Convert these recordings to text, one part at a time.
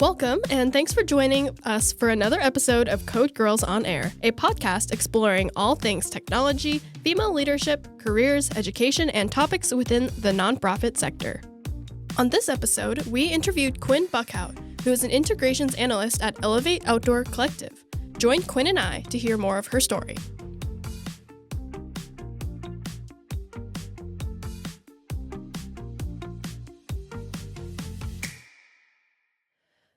Welcome, and thanks for joining us for another episode of Code Girls on Air, a podcast exploring all things technology, female leadership, careers, education, and topics within the nonprofit sector. On this episode, we interviewed Quinn Buckhout, who is an integrations analyst at Elevate Outdoor Collective. Join Quinn and I to hear more of her story.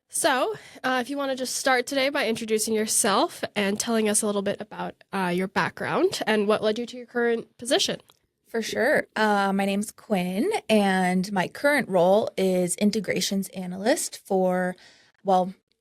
So, if you want to just start today by introducing yourself and telling us a little bit about your background and what led you to your current position. For sure. My name's Quinn, and my current role is integrations analyst for,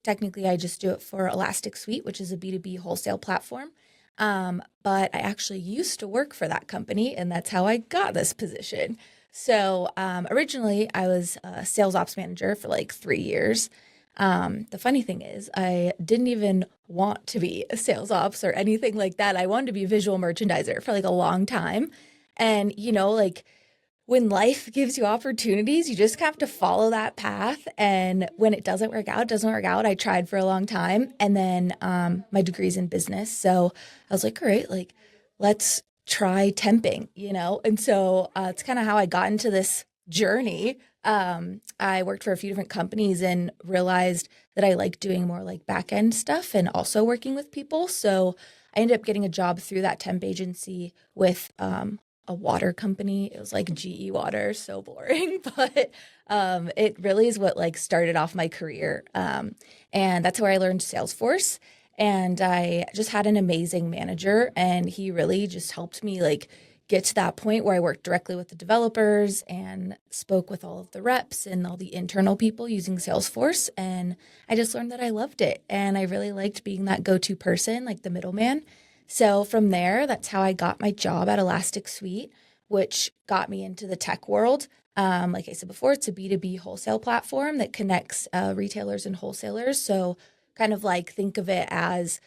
technically I just do it for Elastic Suite, which is a B2B wholesale platform. But I actually used to work for that company, and that's how I got this position. So originally I was a sales ops manager for like 3 years. The funny thing is I didn't even want to be a sales ops or anything like that. I wanted to be a visual merchandiser for like a long time. And, when life gives you opportunities, you just have to follow that path. And when it doesn't work out, it doesn't work out. I tried for a long time. And then my degree's in business. So I was like, all right, let's try temping, And so it's kind of how I got into this journey. I worked for a few different companies and realized that I like doing more like back end stuff and also working with people. So I ended up getting a job through that temp agency with a water company. It was like GE Water, so boring, but it really is what started off my career. And that's where I learned Salesforce. And I just had an amazing manager, and he really just helped me get to that point where I worked directly with the developers and spoke with all of the reps and all the internal people using Salesforce. And I just learned that I loved it. And I really liked being that go-to person, like the middleman. So from there, that's how I got my job at Elastic Suite, which got me into the tech world. Like I said before, it's a B2B wholesale platform that connects retailers and wholesalers. So kind of think of it as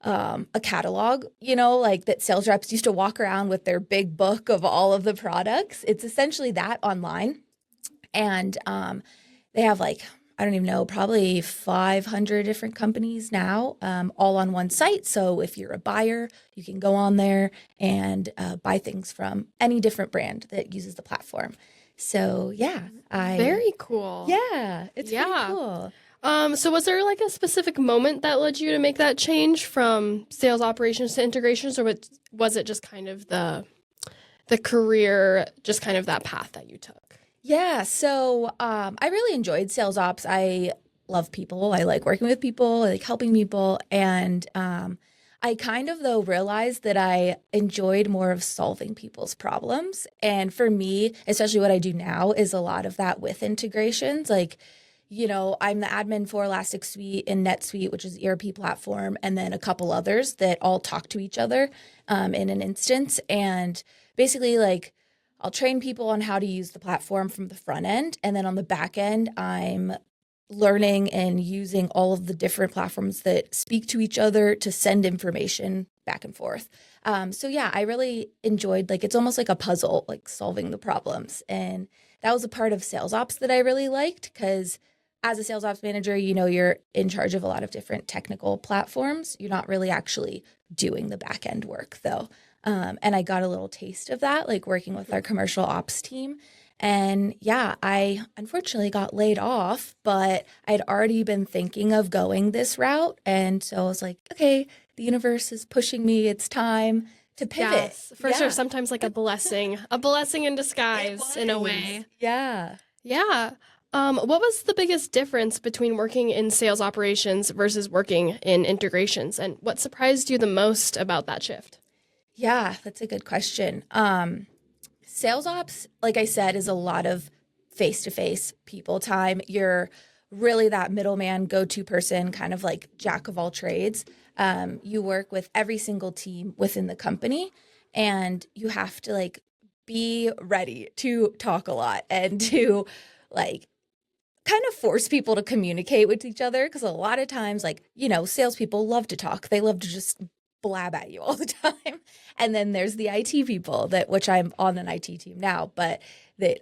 a catalog, that sales reps used to walk around with their big book of all of the products. It's essentially that online. And they have I don't even know, probably 500 different companies now, all on one site. So if you're a buyer, you can go on there and buy things from any different brand that uses the platform. So yeah, Very cool. Yeah, it's pretty cool. So was there a specific moment that led you to make that change from sales operations to integrations, or was it just kind of the career, just kind of that path that you took? Yeah, so I really enjoyed sales ops. I love people. I like working with people. I like helping people. And I kind of, though, realized that I enjoyed more of solving people's problems. And for me, especially what I do now, is a lot of that with integrations. I'm the admin for Elastic Suite and NetSuite, which is the ERP platform, and then a couple others that all talk to each other in an instance. And basically, I'll train people on how to use the platform from the front end. And then on the back end, I'm learning and using all of the different platforms that speak to each other to send information back and forth. So yeah, I really enjoyed, it's almost like a puzzle, solving the problems. And that was a part of sales ops that I really liked, because as a sales ops manager, you're in charge of a lot of different technical platforms. You're not really actually doing the back end work, though. And I got a little taste of that, working with our commercial ops team. And yeah, I unfortunately got laid off, but I'd already been thinking of going this route. And so I was like, okay, the universe is pushing me. It's time to pivot. Yes, for sure. Sometimes a blessing in disguise in a way. Yeah. Yeah. What was the biggest difference between working in sales operations versus working in integrations? And what surprised you the most about that shift? Yeah, that's a good question. Sales ops, like I said, is a lot of face-to-face people time. You're really that middleman go-to person, kind of like jack of all trades. You work with every single team within the company, and you have to be ready to talk a lot and to kind of force people to communicate with each other. Because a lot of times, salespeople love to talk. They love to just blab at you all the time. And then there's the IT people which I'm on an IT team now, but that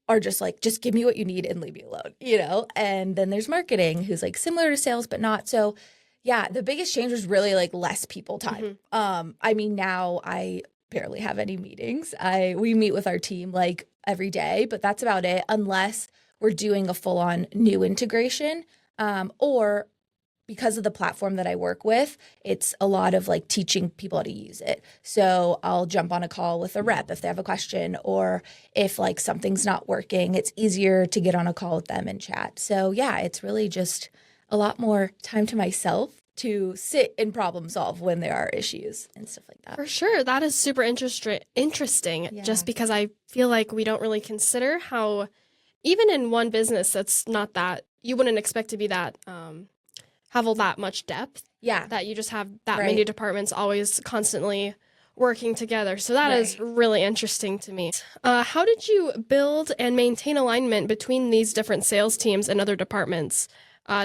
are just like, just give me what you need and leave me alone, you know? And then there's marketing who's like similar to sales, but not. So yeah, the biggest change was really like less people time. I mean, now I barely have any meetings. We meet with our team like every day, but that's about it, unless we're doing a full on new integration, or because of the platform that I work with, it's a lot of like teaching people how to use it. So I'll jump on a call with a rep if they have a question, or if like something's not working, it's easier to get on a call with them and chat. So yeah, it's really just a lot more time to myself to sit and problem solve when there are issues and stuff like that. For sure. That is super interesting Yeah. just because I feel like we don't really consider how, even in one business that's not that, you wouldn't expect to be that, have all that much depth. Yeah. That you just have that Right. many departments always constantly working together. So that is really interesting to me. How did you build and maintain alignment between these different sales teams and other departments,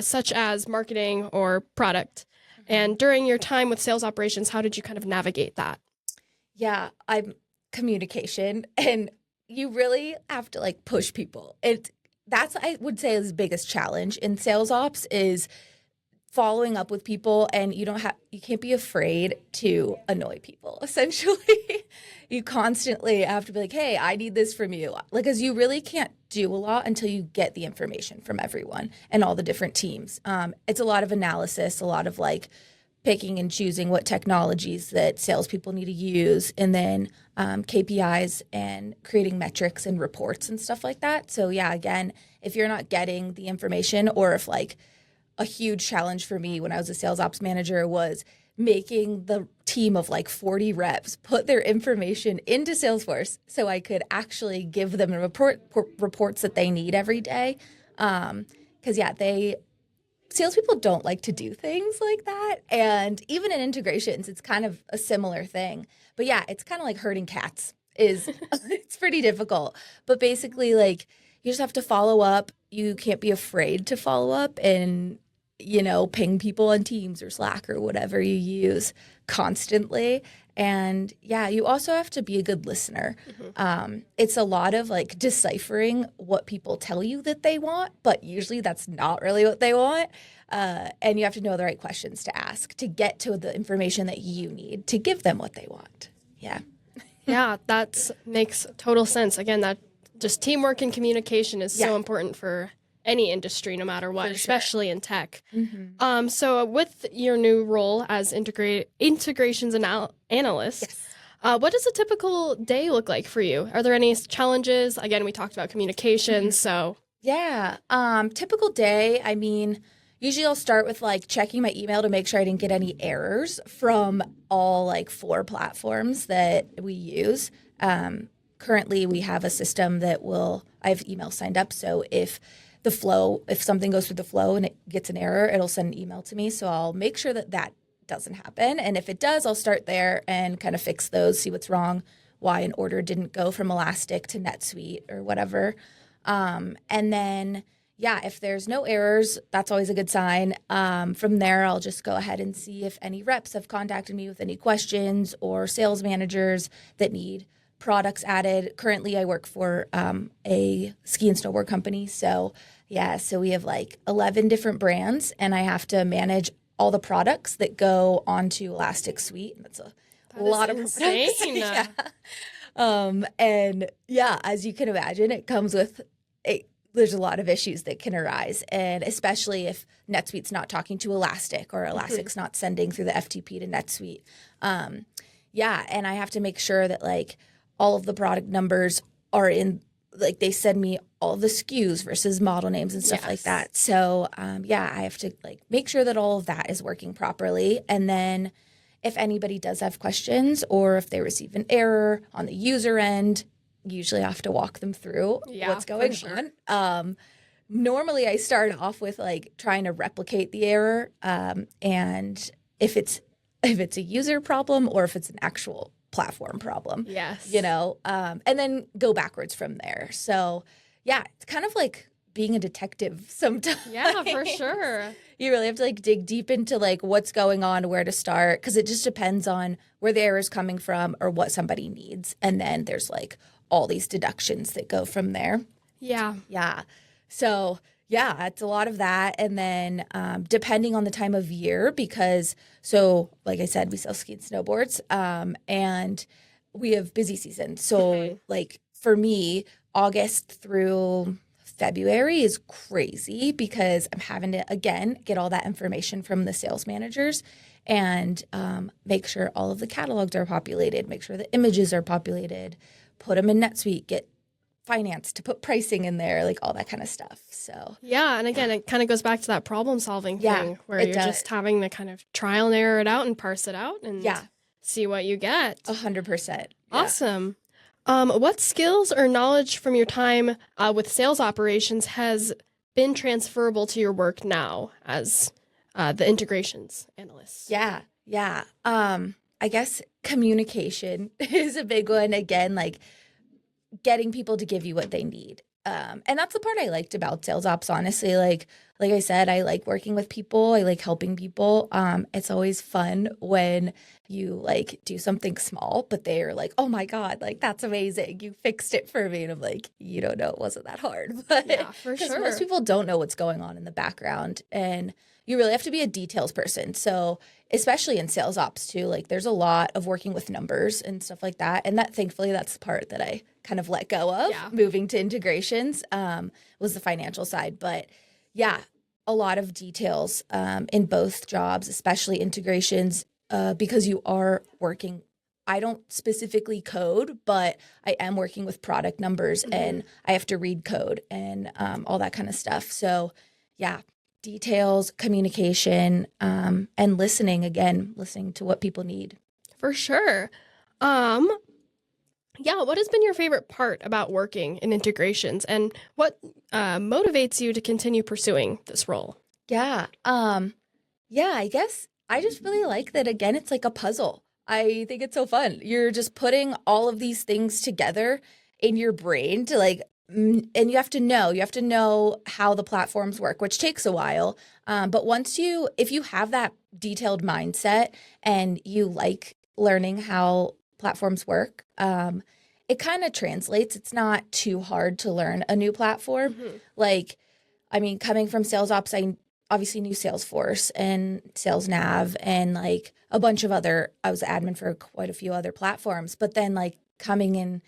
such as marketing or product? And during your time with sales operations, how did you kind of navigate that? Yeah, I'm communication, and you really have to like push people. That's I would say is the biggest challenge in sales ops is following up with people, and you can't be afraid to annoy people. Essentially, you constantly have to be like, "Hey, I need this from you." Like, because you really can't do a lot until you get the information from everyone and all the different teams. It's a lot of analysis, a lot of like picking and choosing what technologies that salespeople need to use, and then KPIs and creating metrics and reports and stuff like that. So yeah, again, if you're not getting the information, or if like a huge challenge for me when I was a sales ops manager was making the team of like 40 reps put their information into Salesforce so I could actually give them the reports that they need every day. Because yeah, salespeople don't like to do things like that. And even in integrations, it's kind of a similar thing. But yeah, it's kind of like herding cats. It's pretty difficult. But basically, like, you just have to follow up. You can't be afraid to follow up and, ping people on Teams or Slack or whatever you use constantly. And yeah, you also have to be a good listener. It's a lot of like deciphering what people tell you that they want, but usually that's not really what they want. And you have to know the right questions to ask to get to the information that you need to give them what they want. Yeah. Yeah, that makes total sense. Again, that just teamwork and communication is so important for any industry, no matter what, especially in tech. So with your new role as integrations analyst, what does a typical day look like for you? Are there any challenges? Again, we talked about communication, so. Yeah, typical day, I mean, usually I'll start with like checking my email to make sure I didn't get any errors from all like 4 platforms that we use. Currently, we have a system that I have email signed up, so if something goes through the flow and it gets an error, it'll send an email to me. So I'll make sure that doesn't happen. And if it does, I'll start there and kind of fix those, see what's wrong, why an order didn't go from Elastic to NetSuite or whatever. And then, yeah, if there's no errors, that's always a good sign. From there, I'll just go ahead and see if any reps have contacted me with any questions, or sales managers that need products added. Currently, I work for a ski and snowboard company. So we have like 11 different brands, and I have to manage all the products that go onto Elastic Suite. That's a lot of products. Yeah. And yeah, as you can imagine, it comes with there's a lot of issues that can arise, and especially if NetSuite's not talking to Elastic, or Elastic's not sending through the FTP to NetSuite. And I have to make sure that like all of the product numbers are in, like they send me all the SKUs versus model names and stuff like that. So I have to like make sure that all of that is working properly. And then if anybody does have questions, or if they receive an error on the user end, usually I have to walk them through what's going on. Normally I start off with like trying to replicate the error, and if it's a user problem or if it's an actual platform problem. And then go backwards from there. So yeah, it's kind of like being a detective sometimes. Yeah, for sure. You really have to like dig deep into like what's going on, where to start, because it just depends on where the error is coming from or what somebody needs. And then there's like all these deductions that go from there. Yeah. Yeah. So, yeah, it's a lot of that. And then depending on the time of year, like I said, we sell ski and snowboards and we have busy season. So, like for me, August through February is crazy because I'm having to, again, get all that information from the sales managers and make sure all of the catalogs are populated, make sure the images are populated, put them in NetSuite, get finance to put pricing in there, like all that kind of stuff. So Yeah, and again, it kind of goes back to that problem solving thing where you're just having to kind of trial and error it out and parse it out and see what you get. 100%. Awesome. What skills or knowledge from your time with sales operations has been transferable to your work now as the integrations analyst? Yeah. I guess communication is a big one. Again, like getting people to give you what they need. And that's the part I liked about sales ops, honestly. Like I said, I like working with people. I like helping people. It's always fun when you like do something small, but they're like, oh my God, like that's amazing. You fixed it for me. And I'm like, you don't know, it wasn't that hard. But yeah, for sure. Most people don't know what's going on in the background. And you really have to be a details person. So especially in sales ops too, like there's a lot of working with numbers and stuff like that. And that thankfully that's the part that I kind of let go of moving to integrations was the financial side. But yeah, a lot of details in both jobs, especially integrations, because you are working. I don't specifically code, but I am working with product numbers and I have to read code and all that kind of stuff. So yeah, details, communication, and listening to what people need. For sure. Yeah, what has been your favorite part about working in integrations and what motivates you to continue pursuing this role? Yeah. I guess I just really like that. Again, it's like a puzzle. I think it's so fun. You're just putting all of these things together in your brain to like, and you have to know how the platforms work, which takes a while. But if you have that detailed mindset and you like learning how platforms work, it kind of translates. It's not too hard to learn a new platform. Like, I mean, coming from sales ops, I obviously knew Salesforce and Sales Nav and like a bunch of I was admin for quite a few other platforms, but then like coming in,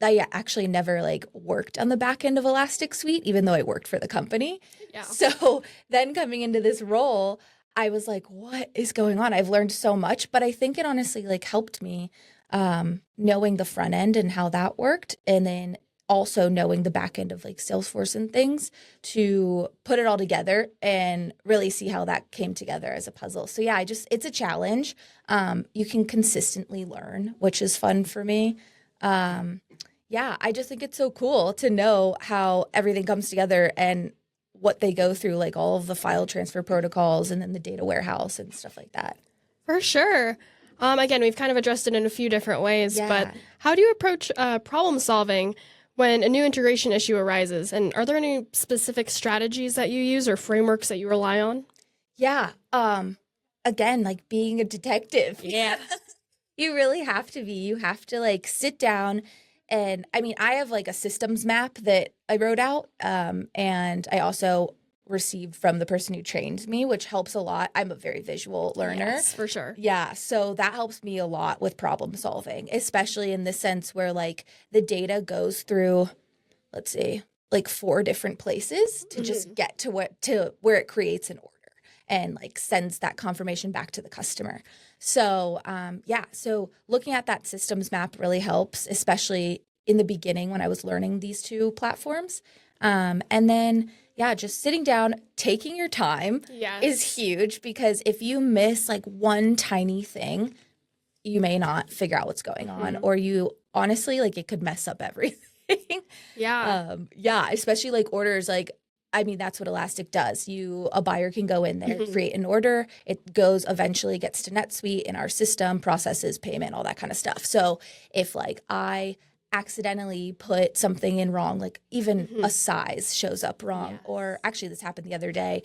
I actually never like worked on the back end of Elastic Suite, even though I worked for the company. Yeah. So then coming into this role, I was like, what is going on? I've learned so much, but I think it honestly like helped me knowing the front end and how that worked. And then also knowing the back end of like Salesforce and things to put it all together and really see how that came together as a puzzle. So yeah, it's a challenge. You can consistently learn, which is fun for me. I just think it's so cool to know how everything comes together and what they go through, like all of the file transfer protocols and then the data warehouse and stuff like that. For sure. Again, we've kind of addressed it in a few different ways, but how do you approach problem solving when a new integration issue arises? And are there any specific strategies that you use or frameworks that you rely on? Yeah. Again, like being a detective. Yeah. You really have to be. You have to like sit down and I mean, I have like a systems map that I wrote out and I also received from the person who trained me, which helps a lot. I'm a very visual learner. Yes, for sure. Yeah, so that helps me a lot with problem solving, especially in the sense where like the data goes through, let's see, like 4 different places to just get to where it creates an order and like sends that confirmation back to the customer. So so looking at that systems map really helps, especially in the beginning when I was learning these 2 platforms. And then just sitting down, taking your time is huge because if you miss like one tiny thing, you may not figure out what's going on or you honestly like it could mess up everything. Especially like orders, like I mean, that's what Elastic does. A buyer can go in there, create an order. It eventually gets to NetSuite in our system, processes payment, all that kind of stuff. So if like I accidentally put something in wrong, like even a size shows up wrong, or actually this happened the other day.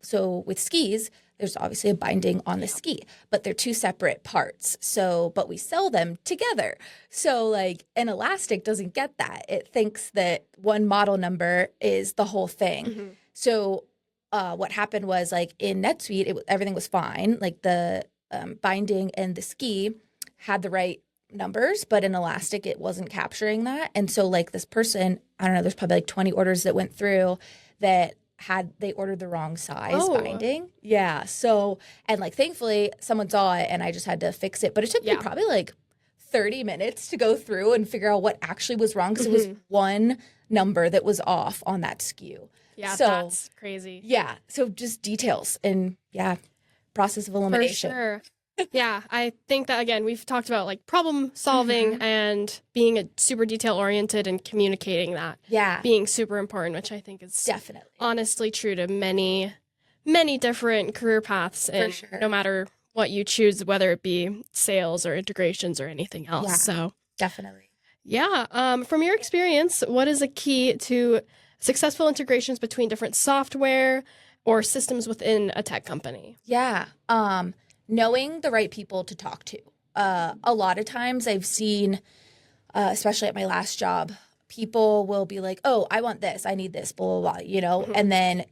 So with skis, there's obviously a binding on the ski, but they're two separate parts. So, but we sell them together. So like an elastic doesn't get that. It thinks that one model number is the whole thing. So what happened was like in NetSuite, everything was fine. Like the binding and the ski had the right numbers, but in Elastic, it wasn't capturing that. And so like this person, I don't know, there's probably like 20 orders that went through that they ordered the wrong size binding. Yeah. So, and like thankfully someone saw it and I just had to fix it. But it took me probably like 30 minutes to go through and figure out what actually was wrong because it was one number that was off on that SKU. Yeah, so, that's crazy. Yeah. So just details and process of elimination. For sure. Yeah, I think that, again, we've talked about like problem solving and being a super detail oriented and communicating that. Yeah. Being super important, which I think is definitely honestly true to many, many different career paths. And no matter what you choose, whether it be sales or integrations or anything else. Yeah, so definitely. Yeah. From your experience, what is a key to successful integrations between different software or systems within a tech company? Yeah. Knowing the right people to talk to. A lot of times I've seen, especially at my last job, people will be like, oh, I want this, I need this, blah, blah, blah, you know? And then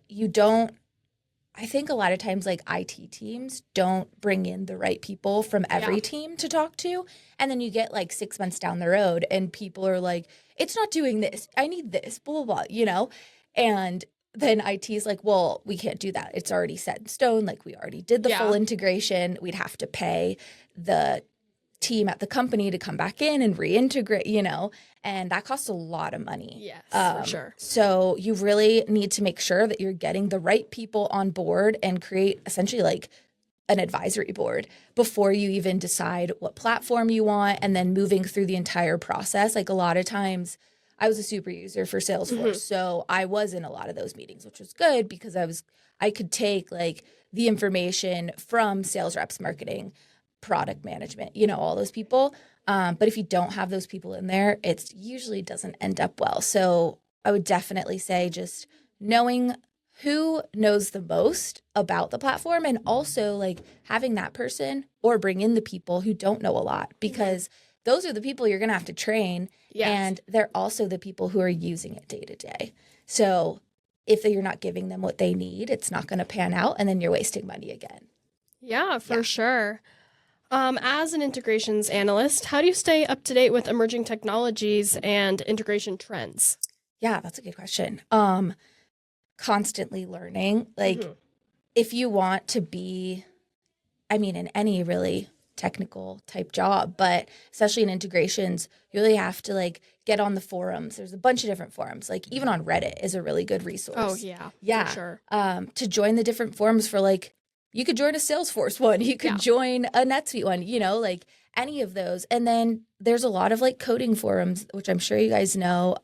I think a lot of times like IT teams don't bring in the right people from every team to talk to. And then you get like 6 months down the road and people are like, it's not doing this, I need this, blah, blah, blah, you know? And then IT is like, well, we can't do that. It's already set in stone. Like we already did the full integration. We'd have to pay the team at the company to come back in and reintegrate, you know, and that costs a lot of money. Yes, for sure. So you really need to make sure that you're getting the right people on board and create essentially like an advisory board before you even decide what platform you want and then moving through the entire process. Like a lot of times, I was a super user for Salesforce, so I was in a lot of those meetings, which was good because I could take like the information from sales reps, marketing, product management, you know, all those people. But if you don't have those people in there, it usually doesn't end up well. So I would definitely say just knowing who knows the most about the platform and also like having that person or bring in the people who don't know a lot because those are the people you're going to have to train. Yes. And they're also the people who are using it day to day. So if you're not giving them what they need, it's not going to pan out and then you're wasting money again. Yeah, for sure. As an integrations analyst, how do you stay up to date with emerging technologies and integration trends? Yeah, that's a good question. Constantly learning. Like if you want to be, in any really technical type job, but especially in integrations, you really have to like get on the forums. There's a bunch of different forums, like even on Reddit is a really good resource. Oh yeah. For sure. To join the different forums for like, you could join a Salesforce one, you could join a NetSuite one, you know, like any of those. And then there's a lot of like coding forums, which I'm sure you guys know.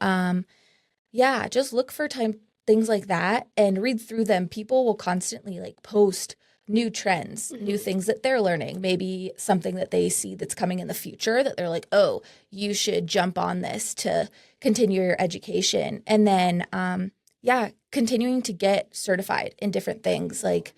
Just look for things like that and read through them. People will constantly like post new trends, new things that they're learning, maybe something that they see that's coming in the future that they're like, oh, you should jump on this to continue your education. And then, continuing to get certified in different things. Like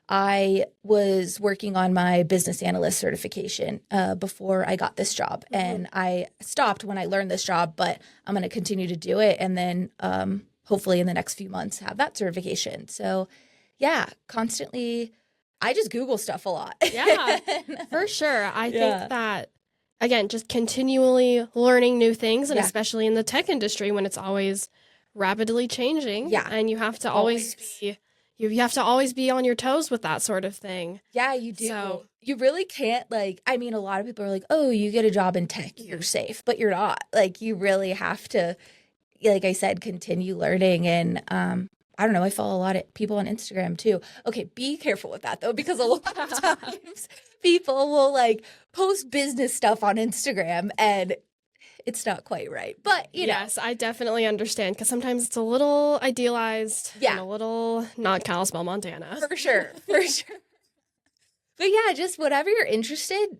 I was working on my business analyst certification before I got this job. And I stopped when I learned this job, but I'm going to continue to do it. And then hopefully in the next few months have that certification. So constantly I just Google stuff a lot. Yeah, for sure. I think that, again, just continually learning new things, and especially in the tech industry when it's always rapidly changing. Yeah. And you have to always be, you have to always be on your toes with that sort of thing. Yeah, you do. So, you really can't a lot of people are like, oh, you get a job in tech, you're safe, but you're not. Like you really have to, like I said, continue learning. And I don't know, I follow a lot of people on Instagram too. Okay, be careful with that though, because a lot of times people will like post business stuff on Instagram and it's not quite right. But, you know. Yes, I definitely understand because sometimes it's a little idealized and a little not Kalispell, Montana. For sure. But just whatever you're interested,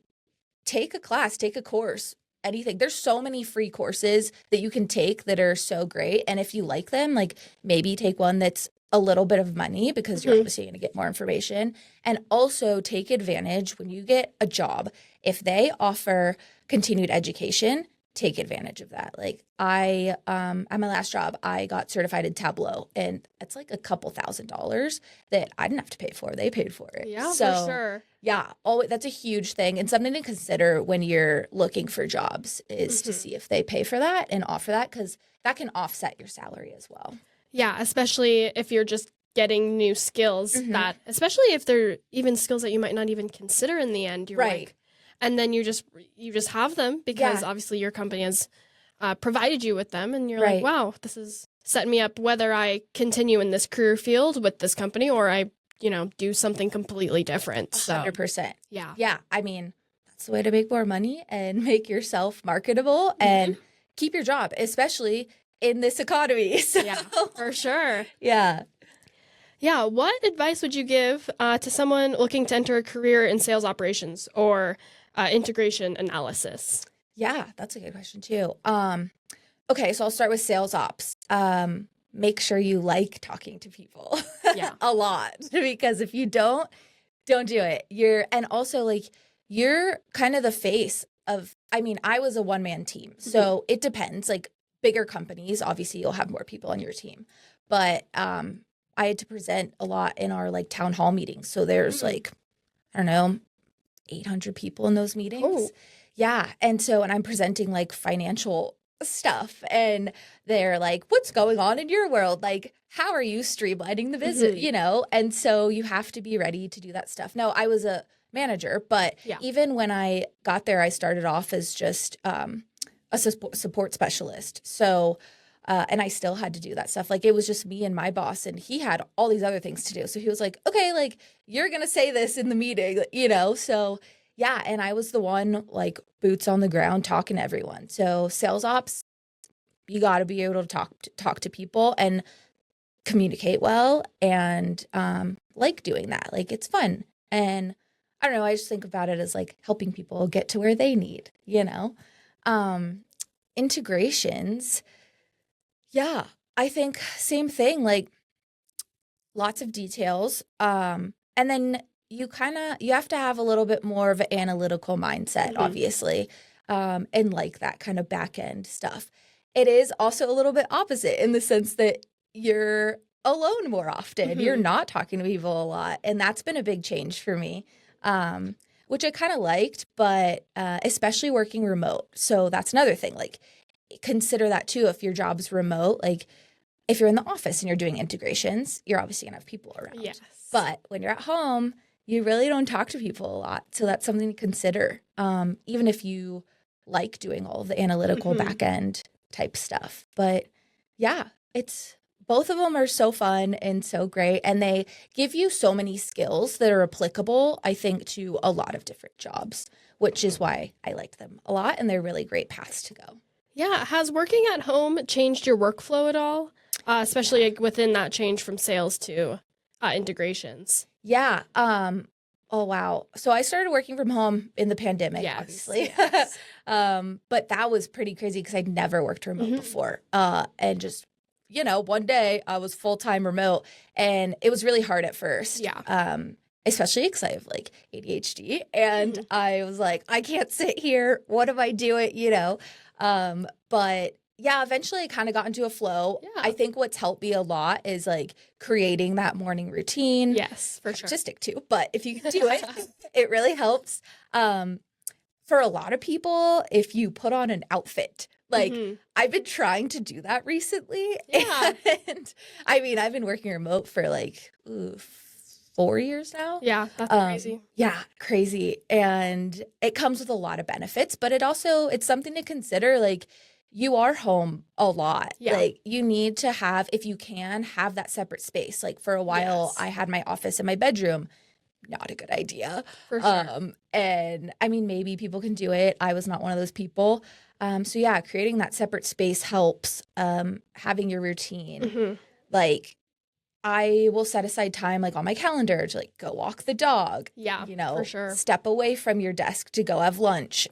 take a class, take a course. Anything. There's so many free courses that you can take that are so great. And if you like them, like maybe take one that's a little bit of money because you're obviously going to get more information, and also take advantage when you get a job. If they offer continued education, take advantage of that. Like at my last job, I got certified in Tableau, and it's like a couple $1,000s that I didn't have to pay for. They paid for it. Yeah, so, for sure. Yeah, that's a huge thing, and something to consider when you're looking for jobs is to see if they pay for that and offer that, because that can offset your salary as well. Yeah, especially if you're just getting new skills that, especially if they're even skills that you might not even consider in the end. You're Right. like, and then you just have them because obviously your company has provided you with them, and you're like, wow, this is setting me up whether I continue in this career field with this company or I, do something completely different. 100%. Yeah. Yeah. I mean, that's the way to make more money and make yourself marketable and keep your job, especially in this economy. So, yeah, for sure. Yeah. Yeah. What advice would you give to someone looking to enter a career in sales operations or integration analysis? Yeah, that's a good question too. Okay, so I'll start with sales ops. Make sure you like talking to people a lot, because if you don't do it. And also like you're kind of the face of, I mean, I was a one-man team, so it depends. Like bigger companies, obviously you'll have more people on your team, but I had to present a lot in our like town hall meetings. So there's like, I don't know, 800 people in those meetings. Oh. Yeah. And I'm presenting like financial stuff, and they're like, what's going on in your world? Like, how are you streamlining the business? And so you have to be ready to do that stuff. Now, I was a manager, but even when I got there, I started off as just a support specialist. So, and I still had to do that stuff. Like it was just me and my boss, and he had all these other things to do. So he was like, okay, like you're going to say this in the meeting, So yeah, and I was the one like boots on the ground talking to everyone. So sales ops, you got to be able to talk to people and communicate well, and like doing that. Like it's fun. And I don't know, I just think about it as like helping people get to where they need, integrations. Yeah, I think same thing, like lots of details. And then you have to have a little bit more of an analytical mindset, obviously, and like that kind of back end stuff. It is also a little bit opposite in the sense that you're alone more often. You're not talking to people a lot. And that's been a big change for me, which I kind of liked, but especially working remote. So that's another thing. Like consider that too. If your job's remote, like if you're in the office and you're doing integrations, you're obviously going to have people around. Yes. But when you're at home, you really don't talk to people a lot. So that's something to consider, even if you like doing all of the analytical back end type stuff. But yeah, both of them are so fun and so great. And they give you so many skills that are applicable, I think, to a lot of different jobs, which is why I like them a lot. And they're really great paths to go. Yeah. Has working at home changed your workflow at all? Especially like within that change from sales to integrations? Yeah. Oh, wow. So I started working from home in the pandemic, obviously. Yes. But that was pretty crazy because I'd never worked remote before. And just, one day I was full-time remote, and it was really hard at first. Yeah. Especially because I have like ADHD, and I was like, I can't sit here. What am I doing? But yeah, eventually I kind of got into a flow. Yeah. I think what's helped me a lot is like creating that morning routine. Yes, for sure. Artistic too, but if you can do it, it really helps. For a lot of people, if you put on an outfit, like I've been trying to do that recently. Yeah. And I mean, I've been working remote for like 4 years now. Yeah, that's crazy. Yeah, crazy. And it comes with a lot of benefits, but it's something to consider. Like you are home a lot. Yeah. Like you need to have, if you can, have that separate space. Like for a while, I had my office in my bedroom. Not a good idea. For sure. And I mean, maybe people can do it. I was not one of those people. So yeah, creating that separate space helps. Having your routine. Like I will set aside time like on my calendar to like go walk the dog. Yeah, for sure. Step away from your desk to go have lunch.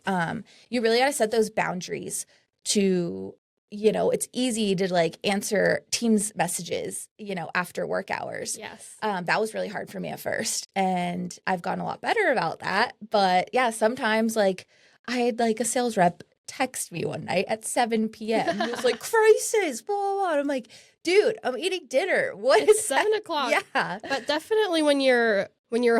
You really got to set those boundaries to it's easy to like answer Teams messages, after work hours. Yes. That was really hard for me at first. And I've gotten a lot better about that. But yeah, sometimes like I had like a sales rep text me one night at 7 p.m. It was like, crisis, blah, blah, blah. And I'm like, dude, I'm eating dinner. What It's is 7 o'clock. Yeah. But definitely when your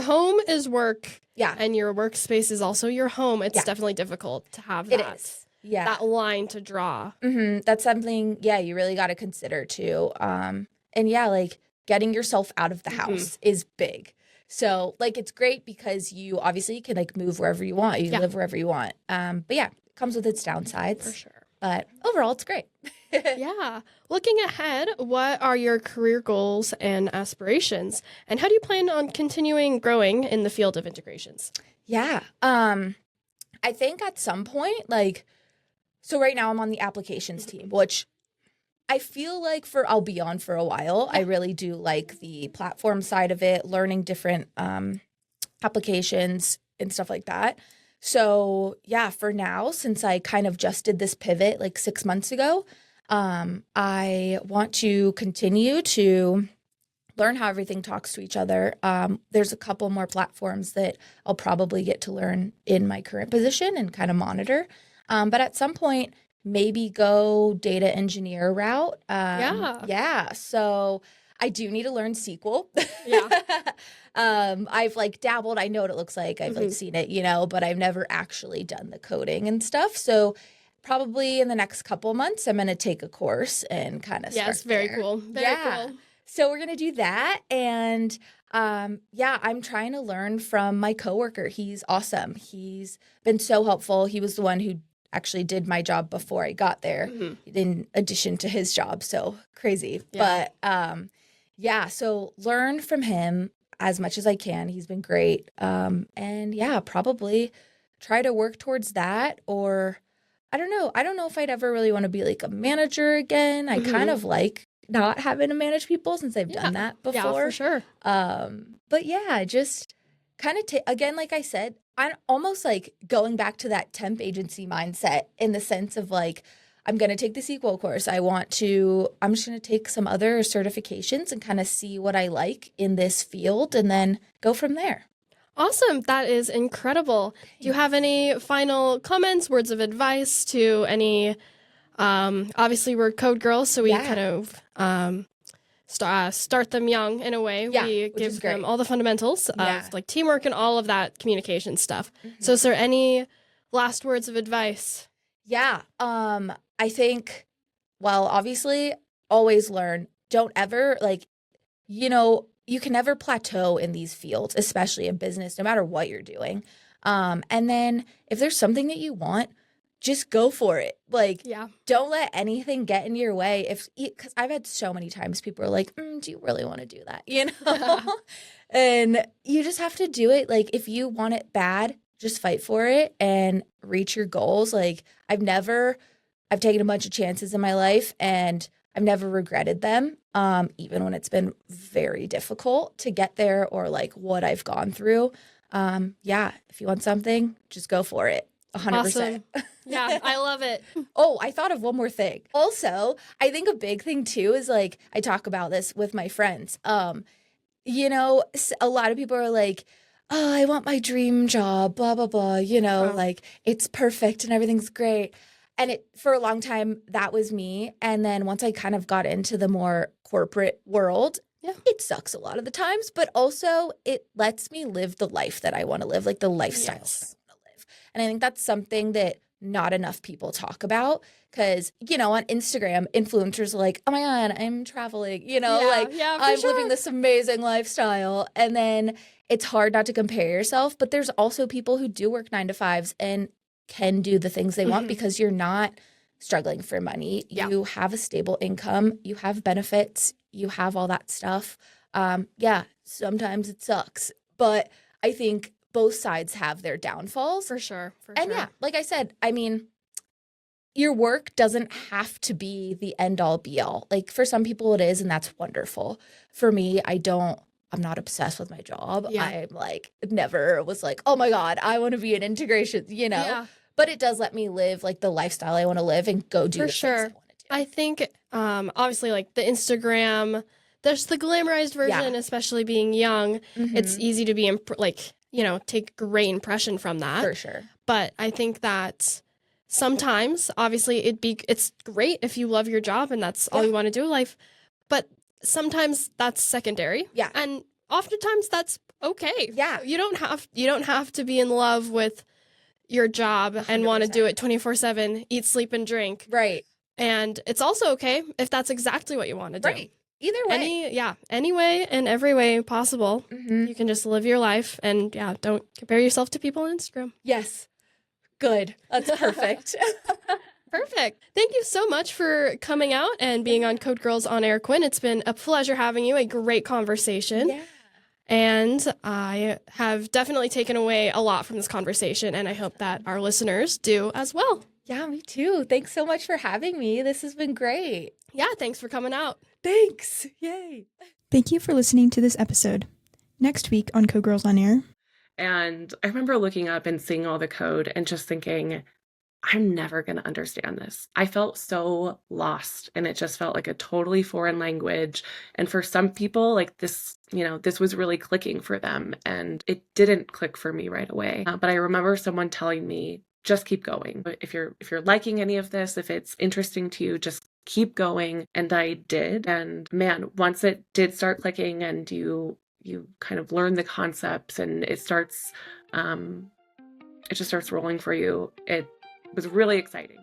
home is work and your workspace is also your home, it's definitely difficult to have that. It is. Yeah. That line to draw. Mm-hmm. That's something, you really got to consider too. And like getting yourself out of the house is big. So like, it's great because you obviously can like move wherever you want. You can live wherever you want. But yeah, it comes with its downsides. For sure. But overall, it's great. Yeah. Looking ahead, what are your career goals and aspirations? And how do you plan on continuing growing in the field of integrations? Yeah. I think at some point, like, so right now I'm on the applications team, which I feel like I'll be on for a while. I really do like the platform side of it, learning different applications and stuff like that. So yeah, for now, since I kind of just did this pivot like 6 months ago, I want to continue to learn how everything talks to each other. There's a couple more platforms that I'll probably get to learn in my current position and kind of monitor. But at some point, maybe go data engineer route. Yeah. So I do need to learn SQL. Yeah. I've like dabbled. I know what it looks like. I've like seen it, but I've never actually done the coding and stuff. So probably in the next couple months, I'm going to take a course and kind of start. Yes, very cool. Very cool. So we're going to do that. And I'm trying to learn from my coworker. He's awesome. He's been so helpful. He was the one who actually did my job before I got there in addition to his job. So crazy. Yeah. But so learn from him as much as I can. He's been great. And probably try to work towards that, or I don't know. I don't know if I'd ever really want to be like a manager again. I kind of like not having to manage people since I've done that before. Yeah, for sure. But yeah, just kind of again, like I said, I'm almost like going back to that temp agency mindset in the sense of like, I'm going to take the SQL course. I'm just going to take some other certifications and kind of see what I like in this field and then go from there. Awesome. That is incredible. Do you have any final comments, words of advice to any, obviously we're code girls, so we kind of start them young in a way. We give them all the fundamentals of like teamwork and all of that communication stuff. So is there any last words of advice? Yeah. I think, obviously always learn. Don't ever you can never plateau in these fields, especially in business, no matter what you're doing. And then if there's something that you want, just go for it. Like, don't let anything get in your way. Because I've had so many times people are like, do you really want to do that? And you just have to do it. Like, if you want it bad, just fight for it and reach your goals. Like, I've taken a bunch of chances in my life and I've never regretted them, even when it's been very difficult to get there or like what I've gone through. If you want something, just go for it. 100%. Awesome. Yeah, I love it. Oh, I thought of one more thing. Also, I think a big thing too is like, I talk about this with my friends. A lot of people are like, oh, I want my dream job, blah, blah, blah, like it's perfect and everything's great. And for a long time, that was me. And then once I kind of got into the more corporate world, it sucks a lot of the times, but also it lets me live the life that I want to live, like the lifestyle that I want to live. And I think that's something that not enough people talk about because, on Instagram, influencers are like, oh my God, I'm traveling, I'm living this amazing lifestyle. And then it's hard not to compare yourself. But there's also people who do work 9 to 5s and can do the things they want because you're not struggling for money. You have a stable income, you have benefits, you have all that stuff. Sometimes it sucks, but I think both sides have their downfalls. For sure. And like I said, I mean, your work doesn't have to be the end all be all. Like for some people it is, and that's wonderful. For me, I'm not obsessed with my job. I'm like, never was like, oh my God, I want to be in integration, But it does let me live like the lifestyle I want to live and go do the things I want to do. I think, obviously, like the Instagram, there's the glamorized version, especially being young. It's easy to be, take great impression from that. For sure. But I think that sometimes, obviously, it's great if you love your job and that's all you want to do in life. But sometimes that's secondary. Yeah. And oftentimes that's okay. Yeah. You don't have to be in love with your job and want to do it 24/7, eat, sleep, and drink. Right. And it's also okay if that's exactly what you want to do. Right. Either way. Any way and every way possible. You can just live your life and don't compare yourself to people on Instagram. Yes. Good. That's perfect. Perfect. Thank you so much for coming out and being on Code Girls on Air, Quinn. It's been a pleasure having you, a great conversation. Yeah. And I have definitely taken away a lot from this conversation, and I hope that our listeners do as well. Yeah, me too. Thanks so much for having me. This has been great. Yeah, thanks for coming out. Thanks. Yay. Thank you for listening to this episode. Next week on Code Girls on Air. And I remember looking up and seeing all the code and just thinking, I'm never going to understand this. I felt so lost, and it just felt like a totally foreign language. And for some people, like this, this was really clicking for them, and it didn't click for me right away. But I remember someone telling me, just keep going. If you're liking any of this, if it's interesting to you, just keep going. And I did. And man, once it did start clicking and you kind of learn the concepts and it just starts rolling for you, it was really exciting.